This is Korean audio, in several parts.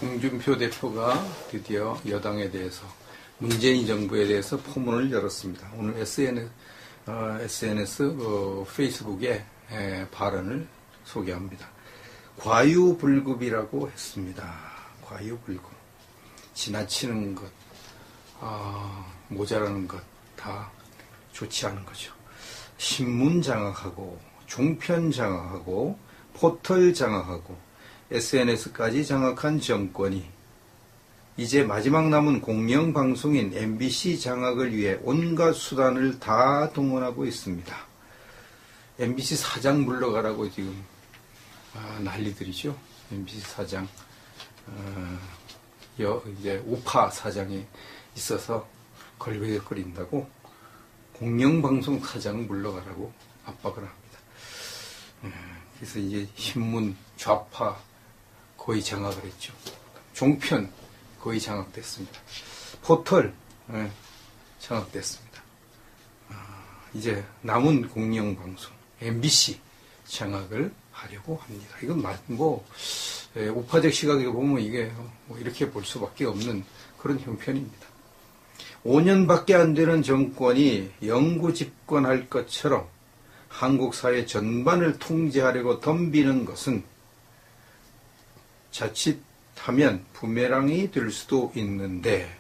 홍준표 대표가 드디어 여당에 대해서, 문재인 정부에 대해서 포문을 열었습니다. 오늘 SNS 페이스북에 발언을 소개합니다. 과유불급이라고 했습니다. 과유불급. 지나치는 것, 모자라는 것 다 좋지 않은 거죠. 신문 장악하고, 종편 장악하고, 포털 장악하고, SNS까지 장악한 정권이 이제 마지막 남은 공영방송인 MBC 장악을 위해 온갖 수단을 다 동원하고 있습니다. MBC 사장 물러가라고 지금 난리들이죠. MBC 사장, 이제 우파 사장이 있어서 걸거린다고 공영방송 사장 물러가라고 압박을 합니다. 그래서 이제 신문 좌파 거의 장악을 했죠. 종편 거의 장악됐습니다. 포털 장악됐습니다. 이제 남은 공영방송 MBC 장악을 하려고 합니다. 이건 우파적 시각에 보면 이게 이렇게 볼 수밖에 없는 그런 형편입니다. 5년밖에 안 되는 정권이 영구 집권할 것처럼 한국 사회 전반을 통제하려고 덤비는 것은 자칫하면 부메랑이 될 수도 있는데,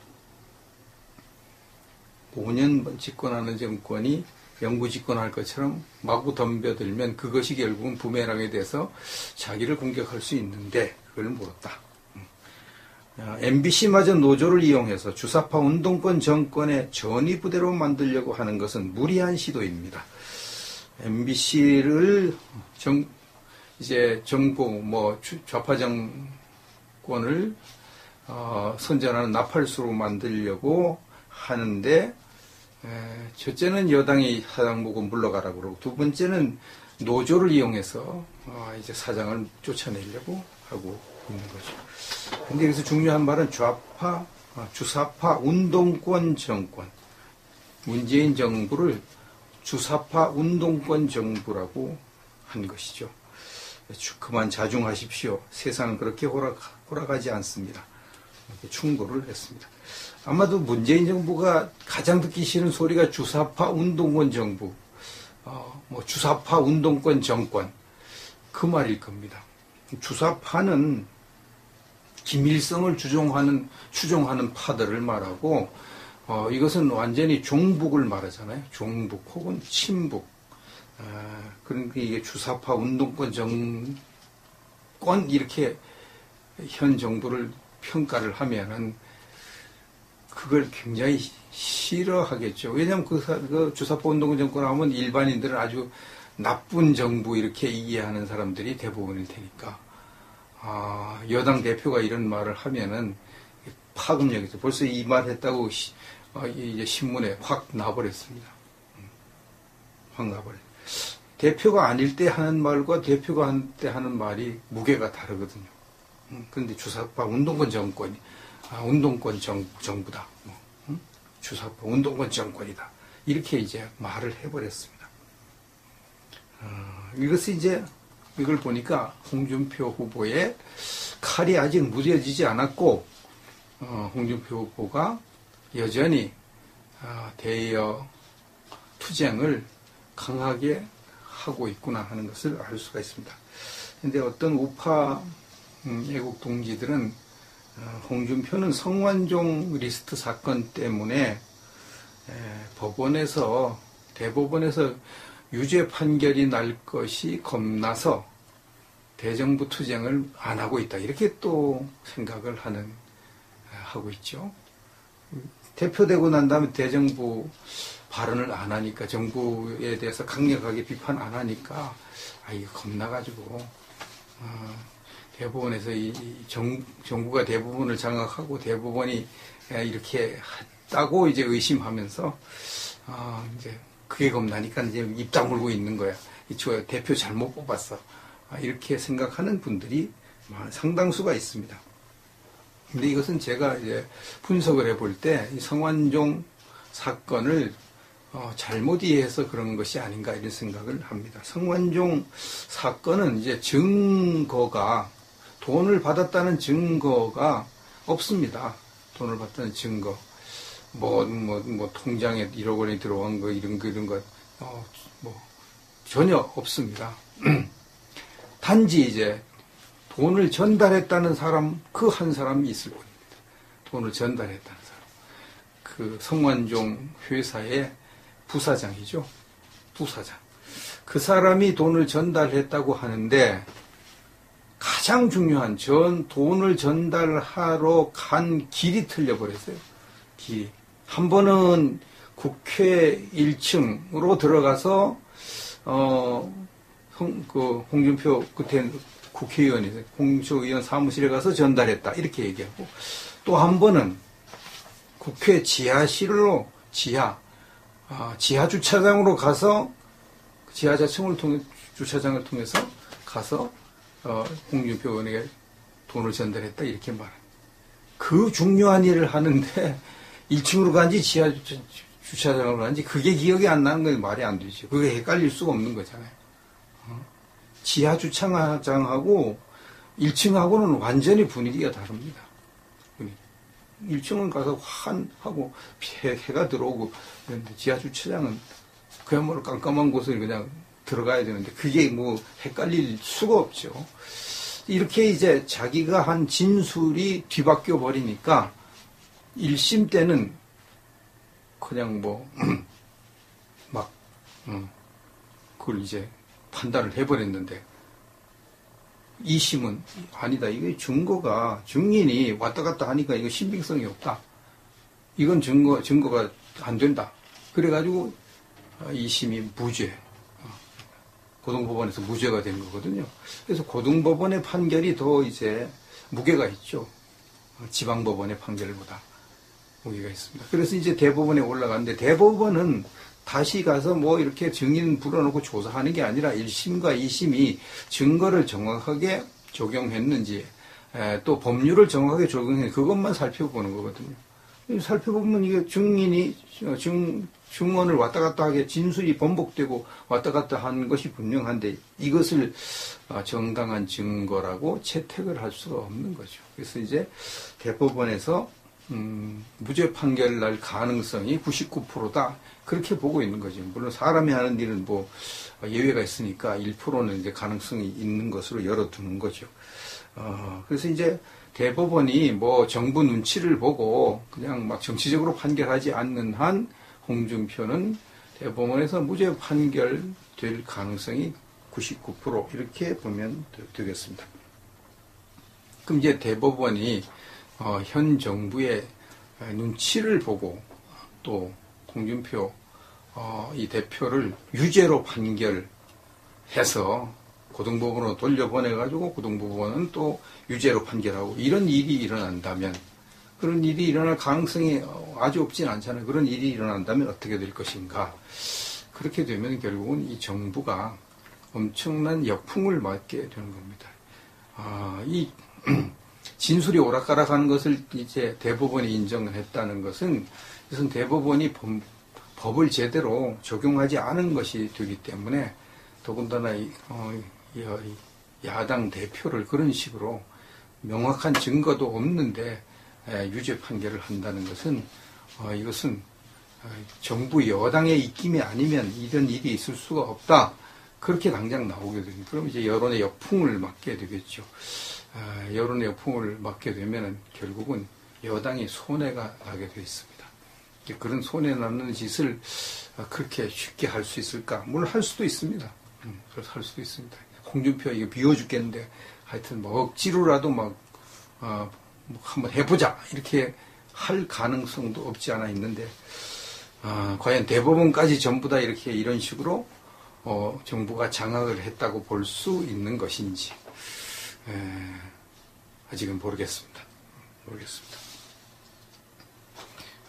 5년 집권하는 정권이 영구 집권할 것처럼 마구 덤벼들면 그것이 결국은 부메랑에 대해서 자기를 공격할 수 있는데 그걸 모른다. MBC마저 노조를 이용해서 주사파 운동권 정권의 전위부대로 만들려고 하는 것은 무리한 시도입니다. MBC를 이제 정부, 좌파 정권을 선전하는 나팔수로 만들려고 하는데, 첫째는 여당이 사장 보고 물러가라고 그러고, 두 번째는 노조를 이용해서 이제 사장을 쫓아내려고 하고 있는 거죠. 근데 여기서 중요한 말은 주사파 운동권 정권, 문재인 정부를 주사파 운동권 정부라고 한 것이죠. 그만 자중하십시오. 세상은 그렇게 호락하지 않습니다. 이렇게 충고를 했습니다. 아마도 문재인 정부가 가장 듣기 싫은 소리가 주사파 운동권 정부, 주사파 운동권 정권, 그 말일 겁니다. 주사파는 김일성을 추종하는 파들을 말하고, 이것은 완전히 종북을 말하잖아요. 종북 혹은 친북. 그러니까 이게 주사파 운동권 정권, 이렇게 현 정부를 평가를 하면은 그걸 굉장히 싫어하겠죠. 왜냐하면 그 주사파 운동권 정권 하면 일반인들은 아주 나쁜 정부 이렇게 이해하는 사람들이 대부분일 테니까, 여당 대표가 이런 말을 하면은 파급력이죠. 벌써 이 말 했다고 이제 신문에 확 나버렸습니다. 확 나버렸. 대표가 아닐 때 하는 말과 대표가 할 때 하는 말이 무게가 다르거든요. 그런데 주사파 운동권 정권이, 운동권 정부다. 주사파 운동권 정권이다. 이렇게 이제 말을 해버렸습니다. 이걸 보니까 홍준표 후보의 칼이 아직 무뎌지지 않았고, 홍준표 후보가 여전히 대여 투쟁을 강하게 하고 있구나 하는 것을 알 수가 있습니다. 그런데 어떤 우파 애국 동지들은 홍준표는 성완종 리스트 사건 때문에 대법원에서 유죄 판결이 날 것이 겁나서 대정부 투쟁을 안 하고 있다. 이렇게 또 생각을 하고 있죠. 대표되고 난 다음에 대정부 발언을 안 하니까, 정부에 대해서 강력하게 비판 안 하니까, 이거 겁나가지고, 대법원에서 정부가 대부분을 장악하고 대법원이 이렇게 했다고 이제 의심하면서, 이제 그게 겁나니까 이제 입 다물고 있는 거야. 저 대표 잘못 뽑았어. 이렇게 생각하는 분들이 상당수가 있습니다. 근데 이것은 제가 이제 분석을 해볼 때 이 성완종 사건을 잘못 이해해서 그런 것이 아닌가 이런 생각을 합니다. 성완종 사건은 이제 증거가 돈을 받았다는 증거가 없습니다. 돈을 받았다는 증거. 통장에 1억 원이 들어간 거, 이런 거, 전혀 없습니다. 단지 이제 돈을 전달했다는 사람, 그 한 사람이 있을 겁니다. 돈을 전달했다는 사람. 그 성완종 회사의 부사장이죠. 부사장. 그 사람이 돈을 전달했다고 하는데, 가장 중요한 돈을 전달하러 간 길이 틀려버렸어요. 길이. 한 번은 국회 1층으로 들어가서, 홍준표 그때 국회의원이 홍준표 사무실에 가서 전달했다. 이렇게 얘기하고, 또 한 번은 국회 지하실로, 지하 주차장으로 가서, 지하자층을 주차장을 통해서 가서, 홍준표 의원에게 돈을 전달했다. 이렇게 말합니다. 그 중요한 일을 하는데, 1층으로 간지 지하 주차장으로 간지 그게 기억이 안 나는 건 말이 안 되죠. 그게 헷갈릴 수가 없는 거잖아요. 지하 주차장하고 1층하고는 완전히 분위기가 다릅니다. 1층은 가서 환하고 해가 들어오고 그런데 지하 주차장은 그야말로 깜깜한 곳을 그냥 들어가야 되는데 그게 헷갈릴 수가 없죠. 이렇게 이제 자기가 한 진술이 뒤바뀌어 버리니까 1심 때는 그냥 그걸 이제 판단을 해버렸는데 2심은 아니다. 이게 증인이 왔다 갔다 하니까 이거 신빙성이 없다. 이건 증거가 안 된다. 그래가지고 2심이 무죄. 고등법원에서 무죄가 된 거거든요. 그래서 고등법원의 판결이 더 이제 무게가 있죠. 지방법원의 판결보다 무게가 있습니다. 그래서 이제 대법원에 올라갔는데 대법원은 다시 가서 이렇게 증인 불러놓고 조사하는 게 아니라 1심과 2심이 증거를 정확하게 적용했는지 또 법률을 정확하게 적용했는지 그것만 살펴보는 거거든요. 살펴보면 이게 증언을 왔다 갔다 하게 진술이 번복되고 왔다 갔다 하는 것이 분명한데 이것을 정당한 증거라고 채택을 할 수가 없는 거죠. 그래서 이제 대법원에서 무죄 판결 날 가능성이 99%다. 그렇게 보고 있는 거죠. 물론 사람이 하는 일은 예외가 있으니까 1%는 이제 가능성이 있는 것으로 열어두는 거죠. 그래서 이제 대법원이 정부 눈치를 보고 그냥 막 정치적으로 판결하지 않는 한 홍준표는 대법원에서 무죄 판결될 가능성이 99% 이렇게 보면 되겠습니다. 그럼 이제 대법원이 현 정부의 눈치를 보고 또 홍준표 이 대표를 유죄로 판결해서 고등법원으로 돌려보내가지고 고등법원은 또 유죄로 판결하고 이런 일이 일어난다면 그런 일이 일어날 가능성이 아주 없진 않잖아요. 그런 일이 일어난다면 어떻게 될 것인가. 그렇게 되면 결국은 이 정부가 엄청난 역풍을 맞게 되는 겁니다. 이 진술이 오락가락하는 것을 이제 대법원이 인정을 했다는 것은 이것은 대법원이 법을 제대로 적용하지 않은 것이 되기 때문에 더군다나 야당 대표를 그런 식으로 명확한 증거도 없는데 유죄 판결을 한다는 것은 이것은 정부 여당의 입김이 아니면 이런 일이 있을 수가 없다. 그렇게 당장 나오게 됩니다. 그럼 이제 여론의 역풍을 맞게 되겠죠. 여론의 역풍을 맞게 되면은 결국은 여당이 손해가 나게 되어 있습니다. 그런 손해 나는 짓을 그렇게 쉽게 할 수 있을까? 물론 할 수도 있습니다. 그래서 할 수도 있습니다. 홍준표 이거 비워 죽겠는데 하여튼 억지로라도 한번 해보자 이렇게 할 가능성도 없지 않아 있는데 과연 대법원까지 전부 다 이런 식으로 정부가 장악을 했다고 볼 수 있는 것인지 아직은 모르겠습니다.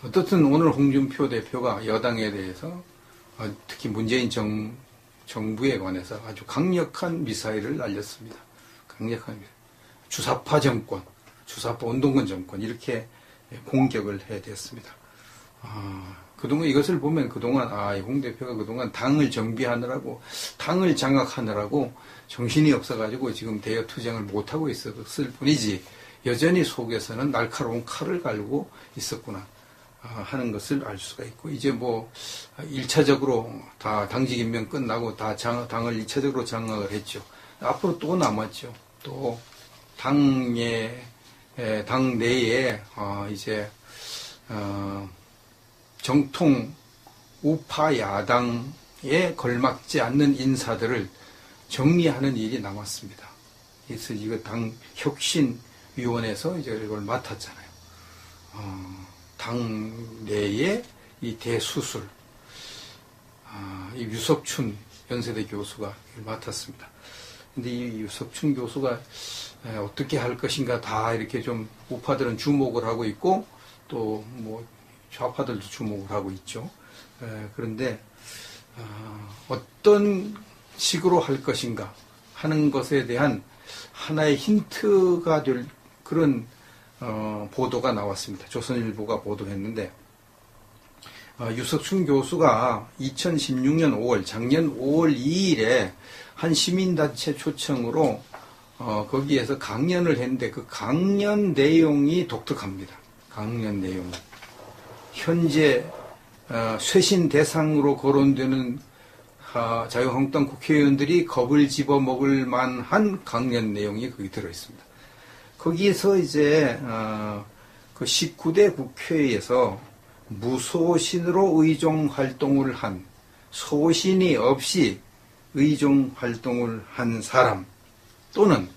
어떻든 오늘 홍준표 대표가 여당에 대해서 특히 문재인 정부에 관해서 아주 강력한 미사일을 날렸습니다. 강력한 주사파 정권, 주사파 운동권 정권 이렇게 공격을 해댔습니다. 그동안 이것을 보면 그동안 이 홍 대표가 그동안 당을 정비하느라고 당을 장악하느라고 정신이 없어가지고 지금 대여 투쟁을 못하고 있었을 뿐이지 여전히 속에서는 날카로운 칼을 갈고 있었구나 하는 것을 알 수가 있고 이제 뭐 1차적으로 다 당직 임명 끝나고 다 당을 2차적으로 장악을 했죠. 앞으로 또 남았죠. 또 당 내에 이제 정통 우파 야당에 걸맞지 않는 인사들을 정리하는 일이 남았습니다. 그래서 이거 당 혁신위원회에서 이제 이걸 맡았잖아요. 당 내에 이 대수술, 이 유석춘 연세대 교수가 이걸 맡았습니다. 근데 이 유석춘 교수가 어떻게 할 것인가 다 이렇게 좀 우파들은 주목을 하고 있고 또 뭐 좌파들도 주목을 하고 있죠. 그런데 어떤 식으로 할 것인가 하는 것에 대한 하나의 힌트가 될 그런 보도가 나왔습니다. 조선일보가 보도했는데 유석춘 교수가 2016년 5월 작년 5월 2일에 한 시민단체 초청으로 거기에서 강연을 했는데 그 강연 내용이 독특합니다. 강연 내용이 현재 쇄신 대상으로 거론되는 자유한국당 국회의원들이 겁을 집어먹을 만한 강연 내용이 거기 들어있습니다. 거기에서 이제 그 19대 국회에서 무소신으로 의정 활동을 한 소신이 없이 의정 활동을 한 사람 또는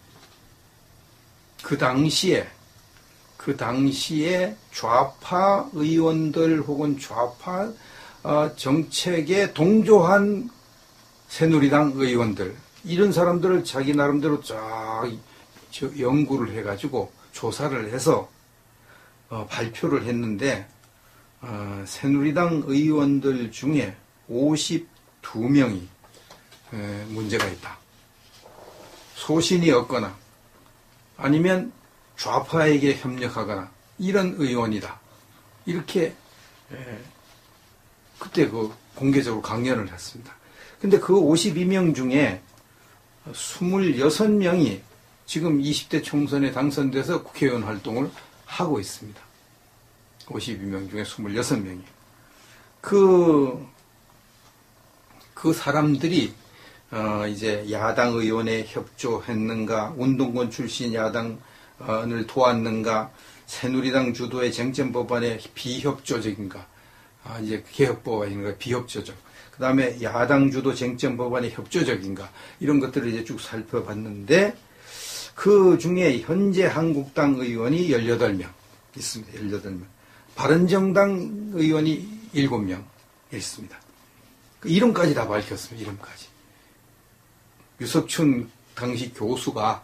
그 당시에 좌파 의원들 혹은 좌파 정책에 동조한 새누리당 의원들 이런 사람들을 자기 나름대로 쫙 연구를 해가지고 조사를 해서 발표를 했는데 새누리당 의원들 중에 52명이 문제가 있다. 소신이 없거나 아니면 좌파에게 협력하거나 이런 의원이다. 이렇게 그때 그 공개적으로 강연을 했습니다. 근데 그 52명 중에 26명이 지금 20대 총선에 당선돼서 국회의원 활동을 하고 있습니다. 52명 중에 26명이. 그 사람들이 이제 야당 의원에 협조했는가, 운동권 출신 야당을 도왔는가, 새누리당 주도의 쟁점 법안에 비협조적인가, 이제 개혁법안인가 비협조적. 그 다음에 야당 주도 쟁점 법안에 협조적인가, 이런 것들을 이제 쭉 살펴봤는데, 그 중에 현재 한국당 의원이 18명 있습니다. 18명. 바른정당 의원이 7명 있습니다. 그 이름까지 다 밝혔습니다. 이름까지. 유석춘 당시 교수가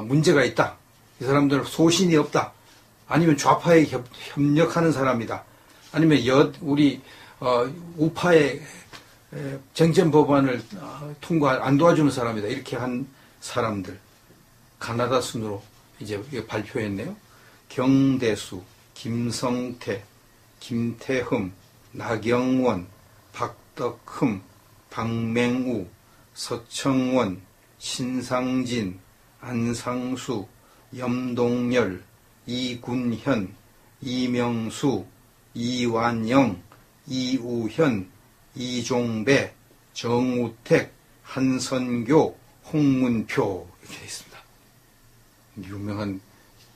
문제가 있다. 이 사람들은 소신이 없다. 아니면 좌파에 협력하는 사람이다. 아니면 우리 우파의 쟁점 법안을 안 도와주는 사람이다. 이렇게 한 사람들. 가나다 순으로 이제 발표했네요. 경대수, 김성태, 김태흠, 나경원, 박덕흠, 박맹우, 서청원, 신상진, 안상수, 염동열, 이군현, 이명수, 이완영, 이우현, 이종배, 정우택, 한선교, 홍문표 이렇게 되어 있습니다. 유명한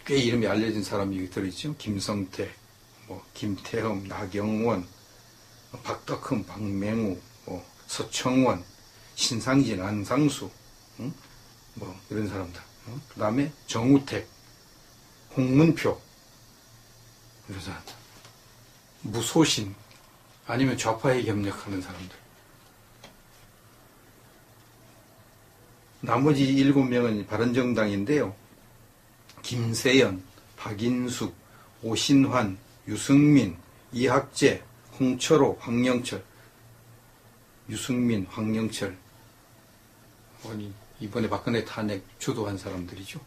꽤 이름이 알려진 사람이 여기 들어있죠. 김성태, 김태흠, 나경원, 박덕흠, 박맹우, 서청원, 신상진, 안상수, 이런 사람들. 그 다음에 정우택, 홍문표, 이런 사람들. 무소신, 아니면 좌파에 협력하는 사람들. 나머지 7명은 바른정당인데요. 김세연, 박인숙, 오신환, 유승민, 이학재, 홍철호, 황영철. 유승민, 황영철. 이번에 박근혜 탄핵 주도한 사람들이죠.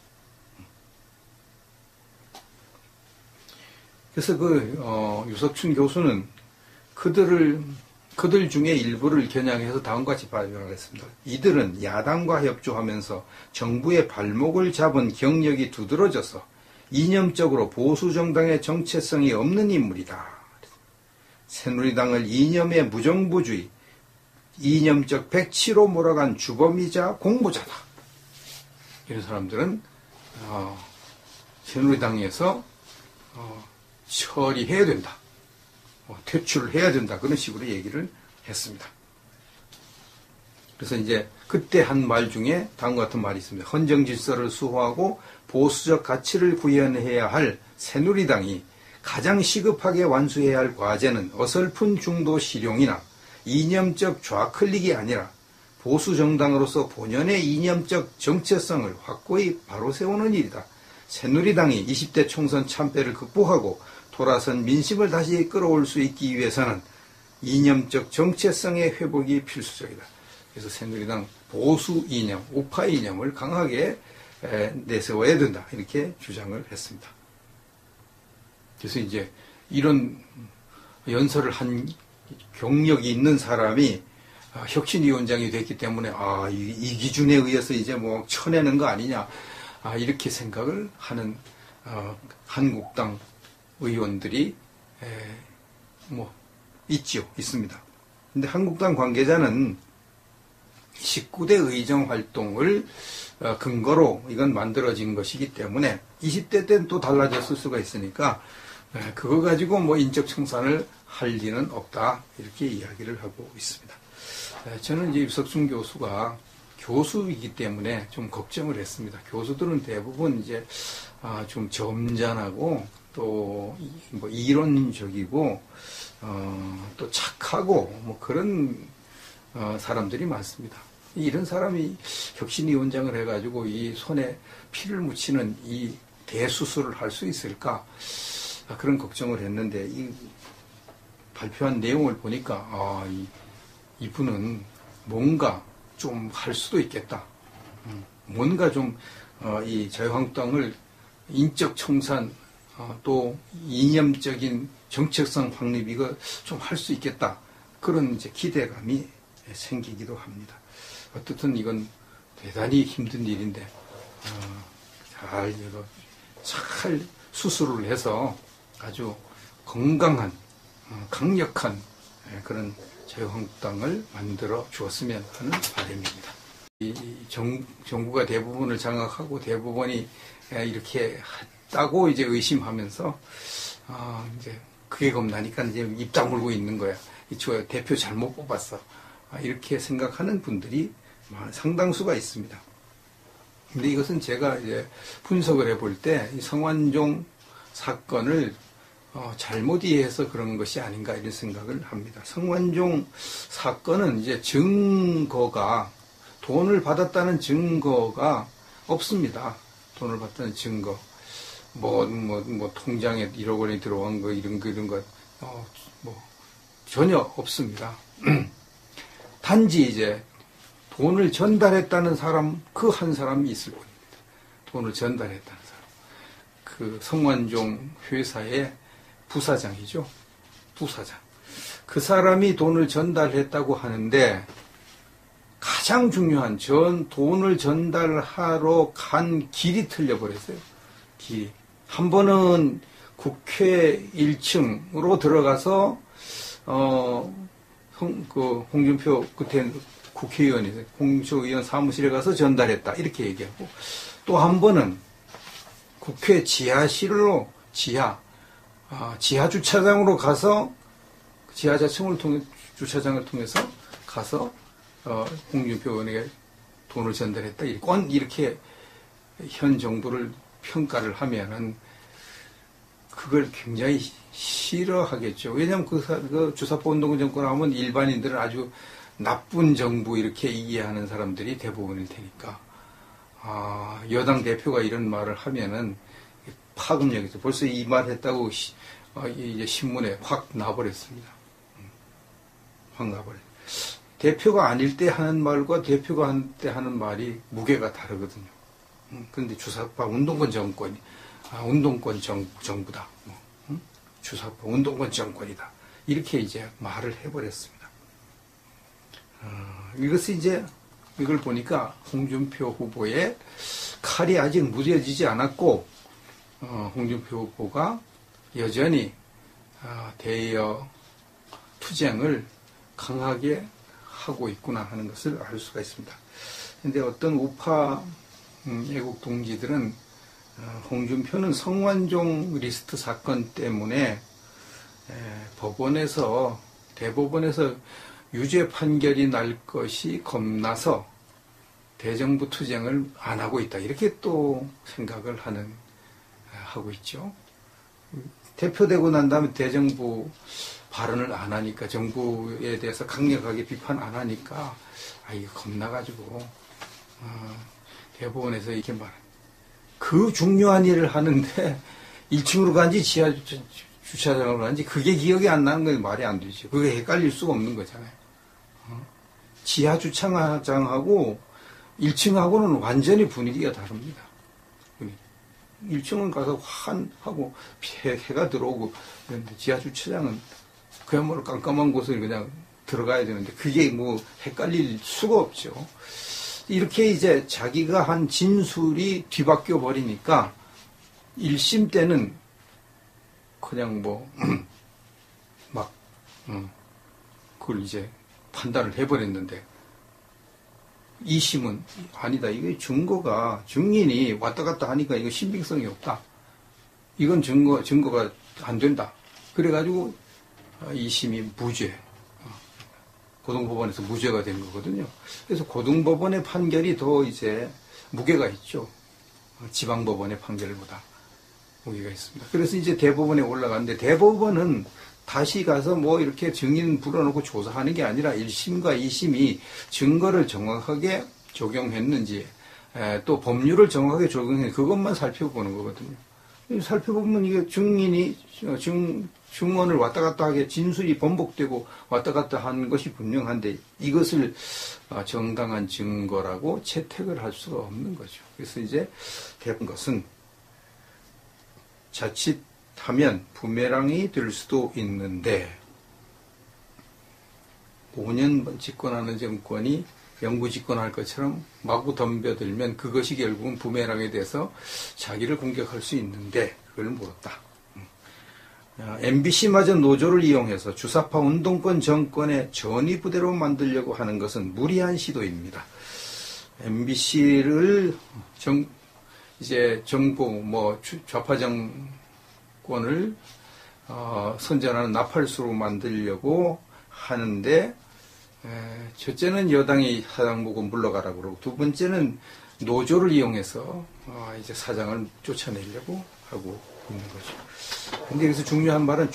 그래서 유석춘 교수는 그들 중에 일부를 겨냥해서 다음과 같이 발표하겠습니다. 이들은 야당과 협조하면서 정부의 발목을 잡은 경력이 두드러져서 이념적으로 보수 정당의 정체성이 없는 인물이다. 새누리당을 이념의 무정부주의, 이념적 백치로 몰아간 주범이자 공모자다. 이런 사람들은 새누리당에서 처리해야 된다. 퇴출을 해야 된다. 그런 식으로 얘기를 했습니다. 그래서 이제 그때 한 말 중에 다음과 같은 말이 있습니다. 헌정 질서를 수호하고 보수적 가치를 구현해야 할 새누리당이 가장 시급하게 완수해야 할 과제는 어설픈 중도 실용이나 이념적 좌클릭이 아니라 보수 정당으로서 본연의 이념적 정체성을 확고히 바로 세우는 일이다. 새누리당이 20대 총선 참패를 극복하고 돌아선 민심을 다시 끌어올 수 있기 위해서는 이념적 정체성의 회복이 필수적이다. 그래서 새누리당 보수 이념, 우파 이념을 강하게 내세워야 된다. 이렇게 주장을 했습니다. 그래서 이제 이런 연설을 한 경력이 있는 사람이 혁신위원장이 됐기 때문에 이 기준에 의해서 이제 뭐 쳐내는 거 아니냐 이렇게 생각을 하는 한국당 의원들이 있습니다. 근데 한국당 관계자는 19대 의정 활동을 근거로 이건 만들어진 것이기 때문에 20대 때는 또 달라졌을 수가 있으니까 그거 가지고 뭐 인적 청산을 할 리는 없다 이렇게 이야기를 하고 있습니다. 저는 이제 유석순 교수가 교수이기 때문에 좀 걱정을 했습니다. 교수들은 대부분 이제 좀 점잖하고 또 뭐 이론적이고 또 착하고 뭐 그런 사람들이 많습니다. 이런 사람이 혁신위원장을 해가지고 이 손에 피를 묻히는 이 대수술을 할 수 있을까 그런 걱정을 했는데 이 발표한 내용을 보니까 이분은 뭔가 좀 할 수도 있겠다. 뭔가 좀 이 자유한국당을 인적 청산 또 이념적인 정책성 확립 이거 좀 할 수 있겠다. 그런 이제 기대감이 생기기도 합니다. 어떻든 이건 대단히 힘든 일인데 잘 수술을 해서 아주 건강한 강력한 그런 자유한국당을 만들어 주었으면 하는 바람입니다. 정부가 대부분을 장악하고 대부분이 이렇게 했다고 이제 의심하면서 이제 그게 겁나니까 이제 입 다물고 있는 거야. 저 대표 잘못 뽑았어. 이렇게 생각하는 분들이 상당수가 있습니다. 근데 이것은 제가 이제 분석을 해볼 때 이 성완종 사건을 잘못 이해해서 그런 것이 아닌가 이런 생각을 합니다. 성완종 사건은 이제 증거가 돈을 받았다는 증거가 없습니다. 돈을 받았다는 증거. 뭐 통장에 1억 원이 들어간 거 이런 거 전혀 없습니다. 단지 이제 돈을 전달했다는 사람 그 한 사람이 있을 뿐입니다. 돈을 전달했다는 사람. 그 성완종 회사의 부사장이죠. 부사장. 그 사람이 돈을 전달했다고 하는데 가장 중요한 돈을 전달하러 간 길이 틀려버렸어요. 길이. 한 번은 국회 1층으로 들어가서 홍준표 그때 국회의원이 홍준표 의원 사무실에 가서 전달했다 이렇게 얘기하고 또 한 번은 국회 지하실로 지하 주차장으로 가서 지하자층을 통해 주차장을 통해서 가서 홍준표 의원에게 돈을 전달했다 이렇게 현 정부를 평가를 하면은 그걸 굉장히 싫어하겠죠. 왜냐하면 그 주사포 운동권 정권 하면 일반인들은 아주 나쁜 정부 이렇게 이해하는 사람들이 대부분일 테니까 여당 대표가 이런 말을 하면은 파급력이죠. 벌써 이 말 했다고 이제 신문에 확 나버렸습니다. 확 나버려. 대표가 아닐 때 하는 말과 대표가 할 때 하는 말이 무게가 다르거든요. 그런데 주사파 운동권 정권이 운동권 정부다. 주사파 운동권 정권이다. 이렇게 이제 말을 해버렸습니다. 이것이 이제 이걸 보니까 홍준표 후보의 칼이 아직 무뎌지지 않았고 홍준표 후보가 여전히 대여 투쟁을 강하게 하고 있구나 하는 것을 알 수가 있습니다. 그런데 어떤 우파 애국 동지들은 홍준표는 성완종 리스트 사건 때문에 대법원에서 유죄 판결이 날 것이 겁나서 대정부 투쟁을 안 하고 있다. 이렇게 또 생각을 하고 있죠. 대표되고 난 다음에 대정부 발언을 안 하니까, 정부에 대해서 강력하게 비판 안 하니까, 이거 겁나가지고, 대법원에서 이렇게 그 중요한 일을 하는데 1층으로 간지 지하 주차장으로 간지 그게 기억이 안 나는 건 말이 안 되죠. 그게 헷갈릴 수가 없는 거잖아요. 지하 주차장하고 1층하고는 완전히 분위기가 다릅니다. 1층은 가서 환하고 해가 들어오고, 그런데 지하 주차장은 그야말로 깜깜한 곳을 그냥 들어가야 되는데 그게 뭐 헷갈릴 수가 없죠. 이렇게 이제 자기가 한 진술이 뒤바뀌어 버리니까 1심 때는 그냥 그걸 이제 판단을 해버렸는데 2심은 아니다. 이게 증인이 왔다 갔다 하니까 이거 신빙성이 없다. 이건 증거가 안 된다. 그래가지고 2심이 무죄. 고등법원에서 무죄가 된 거거든요. 그래서 고등법원의 판결이 더 이제 무게가 있죠. 지방법원의 판결보다 무게가 있습니다. 그래서 이제 대법원에 올라갔는데 대법원은 다시 가서 이렇게 증인 불러놓고 조사하는 게 아니라 1심과 2심이 증거를 정확하게 적용했는지 또 법률을 정확하게 적용했는지 그것만 살펴보는 거거든요. 살펴보면 이게 증언을 왔다 갔다 하게 진술이 번복되고 왔다 갔다 한 것이 분명한데 이것을 정당한 증거라고 채택을 할 수가 없는 거죠. 그래서 이제 대부분 것은 자칫하면 부메랑이 될 수도 있는데 5년 집권하는 정권이 영구 집권할 것처럼 마구 덤벼들면 그것이 결국은 부메랑에 대해서 자기를 공격할 수 있는데 그걸 물었다. MBC마저 노조를 이용해서 주사파 운동권 정권의 전위부대로 만들려고 하는 것은 무리한 시도입니다. MBC를 이제 정부 좌파 정권을 선전하는 나팔수로 만들려고 하는데 첫째는 여당이 사장 보고 물러가라고 그러고 두 번째는 노조를 이용해서 이제 사장을 쫓아내려고 하고 있는 거죠. 근데 여기서 중요한 말은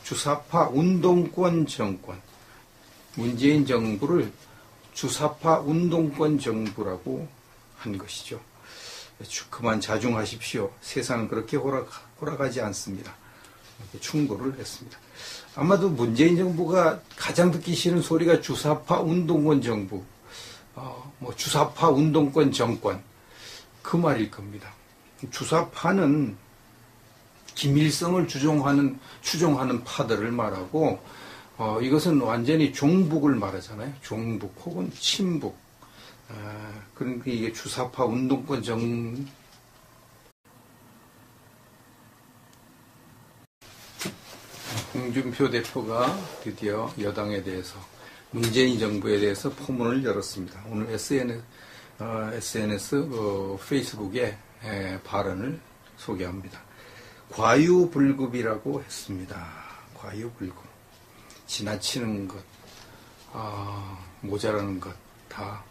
주사파 운동권 정권. 문재인 정부를 주사파 운동권 정부라고 한 것이죠. 그만 자중하십시오. 세상은 그렇게 돌아가지 않습니다. 이렇게 충고를 했습니다. 아마도 문재인 정부가 가장 듣기 싫은 소리가 주사파 운동권 정부, 주사파 운동권 정권, 그 말일 겁니다. 주사파는 김일성을 추종하는 파들을 말하고, 이것은 완전히 종북을 말하잖아요. 종북 혹은 친북. 그러니까 이게 주사파 운동권 홍준표 대표가 드디어 여당에 대해서 문재인 정부에 대해서 포문을 열었습니다. 오늘 SNS 페이스북에 발언을 소개합니다. 과유불급이라고 했습니다. 과유불급. 지나치는 것, 모자라는 것 다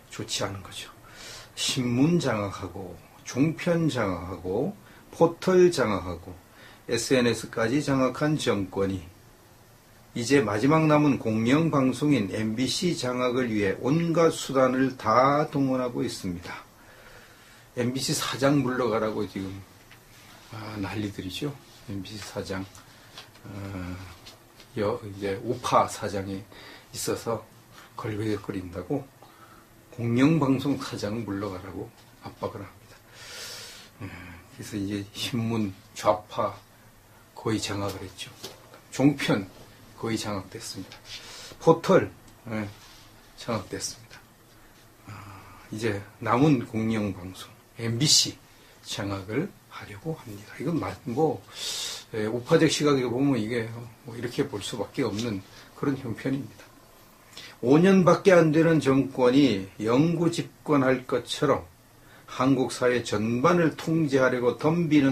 좋지 않은 거죠. 신문 장악하고 종편 장악하고 포털 장악하고 SNS까지 장악한 정권이 이제 마지막 남은 공영방송인 MBC 장악을 위해 온갖 수단을 다 동원하고 있습니다. MBC 사장 물러가라고 지금 난리들이죠. MBC 사장 이제 우파 사장이 있어서 걸거린다고 공영방송 사장 물러가라고 압박을 합니다. 그래서 이제 신문 좌파 거의 장악을 했죠. 종편 거의 장악됐습니다. 포털 장악됐습니다. 이제 남은 공영방송 MBC 장악을 하려고 합니다. 이건 우파적 시각에서 보면 이게 뭐 이렇게 볼 수밖에 없는 그런 형편입니다. 5년밖에 안 되는 정권이 영구 집권할 것처럼 한국 사회 전반을 통제하려고 덤비는